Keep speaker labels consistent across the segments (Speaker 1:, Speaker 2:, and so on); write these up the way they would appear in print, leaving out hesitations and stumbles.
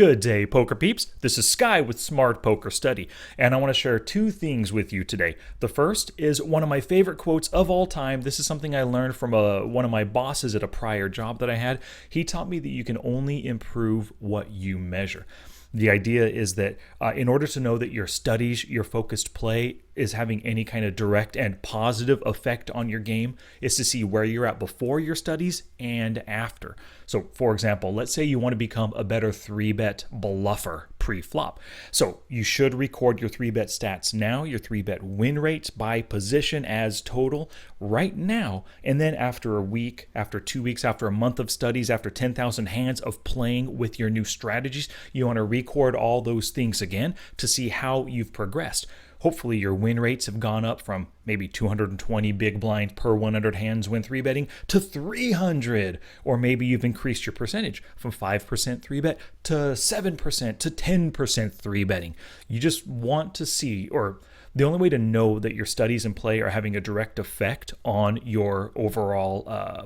Speaker 1: Good day, poker peeps. This is Sky with Smart Poker Study, and I want to share two things with you today. The first is one of my favorite quotes of all time. This is something I learned from one of my bosses at a prior job that I had. He taught me that you can only improve what you measure. The idea is that in order to know that your studies, your focused play is having any kind of direct and positive effect on your game is to see where you're at before your studies and after. So for example, let's say you want to become a better 3-bet bluffer pre-flop. So you should record your 3-bet stats now, your 3-bet win rates by position as total right now. And then after a week, after 2 weeks, after a month of studies, after 10,000 hands of playing with your new strategies, you want to record all those things again to see how you've progressed. Hopefully your win rates have gone up from maybe 220 big blind per 100 hands when 3-betting to 300. Or maybe you've increased your percentage from 5% 3-bet to 7% to 10% 3-betting. You just want to see, or the only way to know that your studies and play are having a direct effect on your overall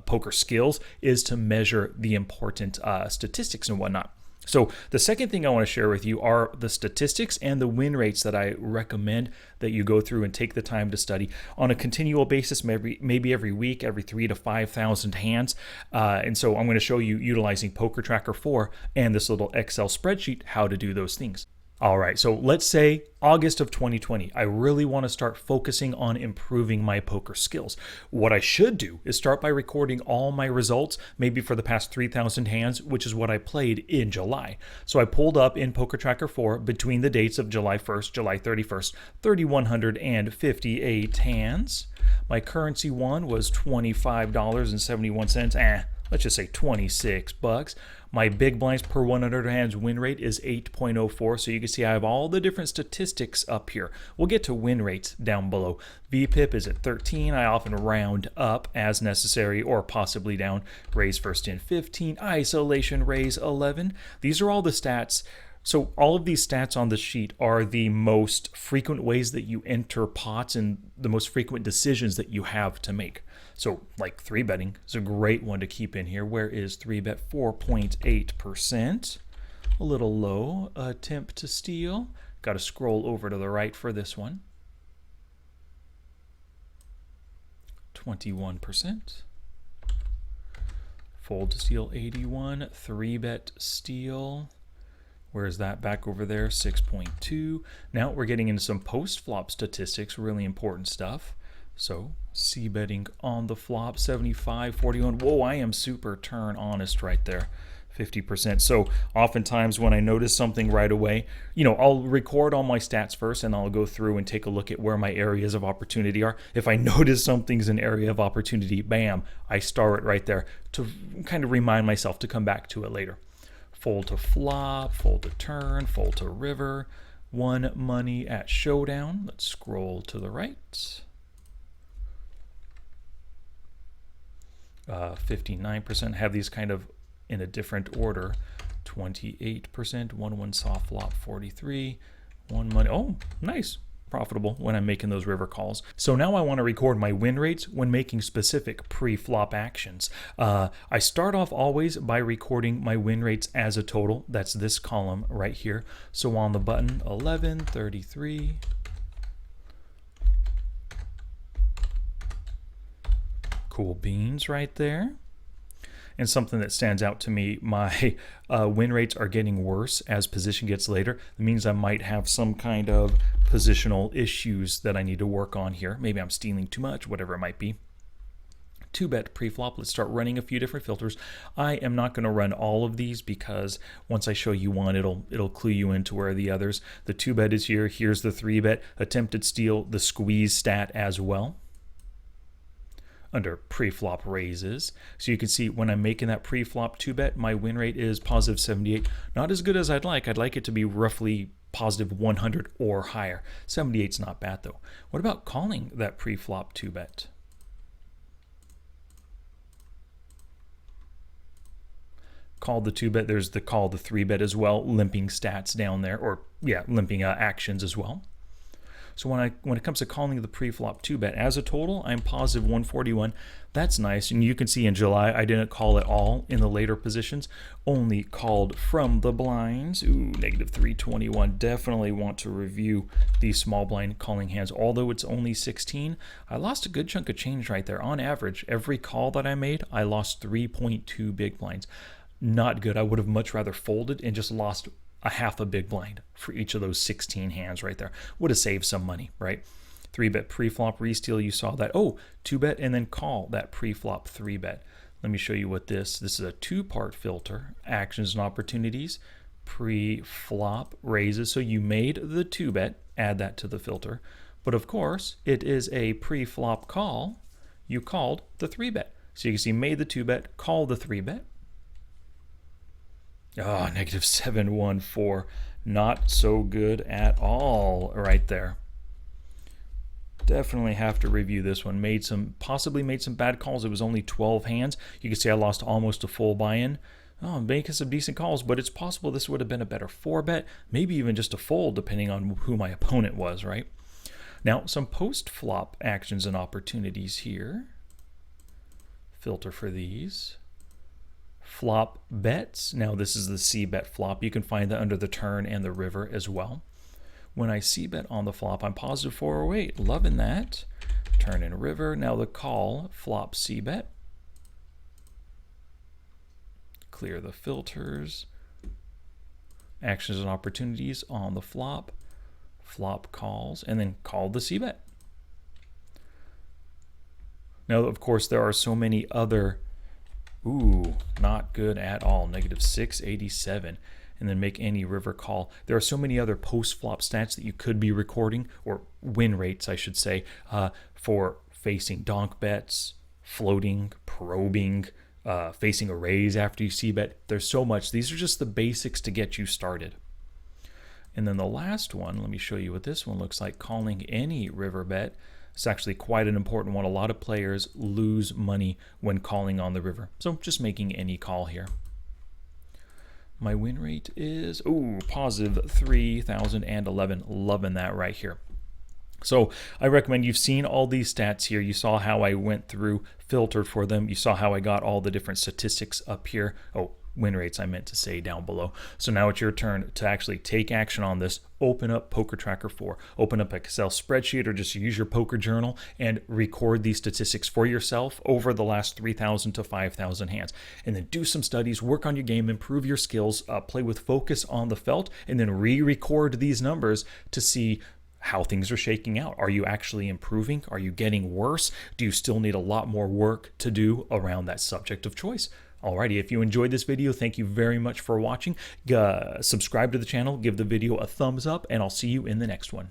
Speaker 1: poker skills is to measure the important statistics and whatnot. So the second thing I want to share with you are the statistics and the win rates that I recommend that you go through and take the time to study on a continual basis, maybe every week, every 3,000 to 5,000 hands. And so I'm going to show you utilizing PokerTracker 4 and this little Excel spreadsheet how to do those things. All right, so let's say August of 2020, I really want to start focusing on improving my poker skills. What I should do is start by recording all my results, maybe for the past 3,000 hands, which is what I played in July. So I pulled up in PokerTracker 4 between the dates of July 1st, July 31st, 3,158 hands. My currency won was $25.71. Let's just say 26 bucks. My big blinds per 100 hands win rate is 8.04. So you can see I have all the different statistics up here. We'll get to win rates down below. VPIP is at 13. I often round up as necessary or possibly down. Raise first in 15. Isolation raise 11. These are all the stats. So all of these stats on the sheet are the most frequent ways that you enter pots and the most frequent decisions that you have to make. So like 3-betting is a great one to keep in here. Where is 3-bet? 4.8%. A little low. Attempt to steal. Got to scroll over to the right for this one. 21%. Fold to steal 81. 3-bet steal. Where's that? Back over there, 6.2. Now we're getting into some post-flop statistics, really important stuff. So Cbetting on the flop, 75, 41. Whoa, I am super turn honest right there, 50%. So oftentimes when I notice something right away, I'll record all my stats first and I'll go through and take a look at where my areas of opportunity are. If I notice something's an area of opportunity, bam, I star it right there to kind of remind myself to come back to it later. Fold to flop, fold to turn, fold to river, one money at showdown. Let's scroll to the right. 59% have these kind of in a different order. 28%, 1-1 soft flop, 43, one money. Oh, nice. Profitable when I'm making those river calls. So now I want to record my win rates when making specific pre-flop actions. I start off always by recording my win rates as a total. That's this column right here. So on the button, 11, 33. Cool beans right there. And something that stands out to me, my win rates are getting worse as position gets later. It means I might have some kind of positional issues that I need to work on here. Maybe I'm stealing too much, whatever it might be. 2-bet pre-flop. Let's start running a few different filters. I am not going to run all of these because once I show you one, it'll clue you into where the others. The 2-bet is here. Here's the 3-bet. Attempted steal, the squeeze stat as well. Under pre-flop raises. So you can see when I'm making that pre-flop 2-bet, my win rate is positive 78. Not as good as I'd like. I'd like it to be roughly positive 100 or higher. 78's not bad though. What about calling that pre-flop 2-bet? Call the 2-bet. There's the call the 3-bet as well. Limping stats down there, or yeah, limping actions as well. So when it comes to calling the pre-flop 2-bet, as a total, I'm positive 141. That's nice. And you can see in July, I didn't call at all in the later positions, only called from the blinds. Ooh, negative 321. Definitely want to review these small blind calling hands. Although it's only 16, I lost a good chunk of change right there. On average, every call that I made, I lost 3.2 big blinds. Not good. I would have much rather folded and just lost a half a big blind for each of those 16 hands right there. Would have saved some money, right? 3-bet pre-flop Resteal, you saw that. Oh, 2-bet and then call that pre-flop 3-bet. Let me show you what this is a 2-part filter, actions and opportunities, pre-flop raises. So you made the 2-bet, add that to the filter. But of course, it is a pre-flop call. You called the 3-bet. So you can see made the 2-bet, call the 3-bet. Oh, negative 714. Not so good at all right there. Definitely have to review this one. Possibly made some bad calls. It was only 12 hands. You can see I lost almost a full buy-in. Oh, I'm making some decent calls, but it's possible this would have been a better 4-bet, maybe even just a fold, depending on who my opponent was, right? Now, some post-flop actions and opportunities here. Filter for these. Flop bets. Now this is the Cbet flop. You can find that under the turn and the river as well. When I Cbet on the flop, I'm positive 408. Loving that. Turn and river. Now the call, flop Cbet. Clear the filters. Actions and opportunities on the flop. Flop calls. And then call the Cbet. Now, of course, there are so many other... Ooh, not good at all. Negative 687. And then make any river call. There are so many other post-flop stats that you could be recording, or win rates, I should say, for facing donk bets, floating, probing, facing a raise after you Cbet. There's so much. These are just the basics to get you started. And then the last one, let me show you what this one looks like. Calling any river bet. It's actually quite an important one. A lot of players lose money when calling on the river. So just making any call here. My win rate is, positive 3,011. Loving that right here. So I recommend, you've seen all these stats here. You saw how I went through, filtered for them. You saw how I got all the different statistics up here. Win rates I meant to say down below. So now it's your turn to actually take action on this. Open up PokerTracker 4. Open up an Excel spreadsheet or just use your poker journal and record these statistics for yourself over the last 3,000 to 5,000 hands. And then do some studies, work on your game, improve your skills, play with focus on the felt, and then re-record these numbers to see how things are shaking out. Are you actually improving? Are you getting worse? Do you still need a lot more work to do around that subject of choice? Alrighty, if you enjoyed this video, thank you very much for watching. Subscribe to the channel, give the video a thumbs up, and I'll see you in the next one.